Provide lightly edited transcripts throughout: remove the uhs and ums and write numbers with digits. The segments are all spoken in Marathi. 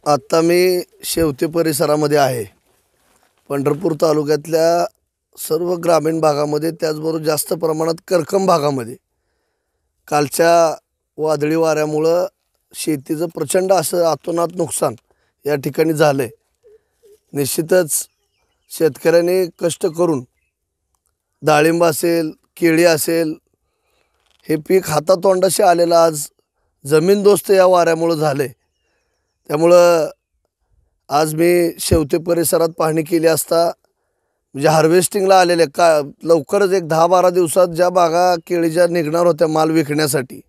आता मी शेवते परिसरामध्ये आहे। पंढरपूर तालुक्यातल्या सर्व ग्रामीण भागामध्ये त्याचबरोबर जास्त प्रमाणात करकम भागामध्ये कालच्या वादळी वाऱ्यामुळं शेतीचं प्रचंड असं अतोनात नुकसान या ठिकाणी झालंय। निश्चितच शेतकऱ्यांनी कष्ट करून डाळिंब असेल, केळी असेल, हे पीक हातातोंडाशी आलेलं आज जमीनदोस्त या वाऱ्यामुळं झालंय। त्यामुळं आज मी शेवते परिसरात पाहणी केली असता म्हणजे हार्वेस्टिंगला आलेले का लवकरच एक 10-12 दिवसात ज्या बागा केळीच्या निघणार होत्या माल विकण्यासाठी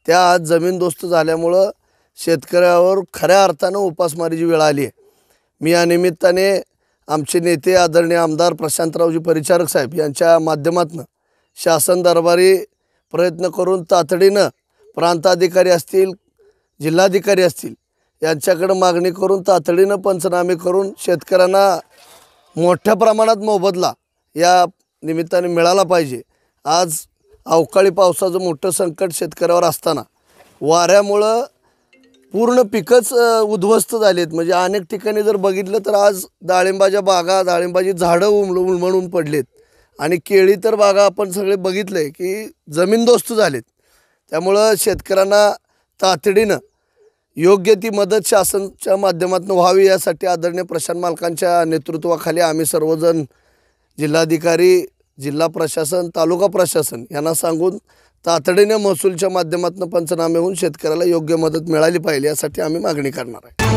त्या आज जमीनदोस्त झाल्यामुळं शेतकऱ्यावर खऱ्या अर्थानं उपासमारीची वेळ आली आहे। मी या निमित्ताने आमचे नेते आदरणीय आमदार प्रशांतरावजी परिचारक साहेब यांच्या माध्यमातून शासन दरबारी प्रयत्न करून तातडीनं प्रांताधिकारी असतील, जिल्हाधिकारी असतील यांच्याकडे मागणी करून तातडीनं पंचनामे करून शेतकऱ्यांना मोठ्या प्रमाणात मोबदला या निमित्ताने मिळाला पाहिजे। आज अवकाळी पावसाचं मोठं संकट शेतकऱ्यावर असताना वाऱ्यामुळं पूर्ण पिकच उद्ध्वस्त झालीत। म्हणजे अनेक ठिकाणी जर बघितलं तर आज डाळिंबाच्या बागा, डाळिंबाची झाडं उन्मळून पडलेत आणि केळी तर बागा आपण सगळे बघितले की जमीनदोस्त झालेत। त्यामुळं शेतकऱ्यांना तातडीनं योग्य ती मदत शासनाच्या माध्यमातून व्हावी यासाठी आदरणीय प्रशांत मालकांच्या नेतृत्वाखाली आम्ही सर्वजण जिल्हाधिकारी, जिल्हा प्रशासन, तालुका प्रशासन यांना सांगून तातडीने महसूलच्या माध्यमातून पंचनामे होऊन शेतकऱ्याला योग्य मदत मिळाली पाहिजे यासाठी आम्ही मागणी करणार आहे।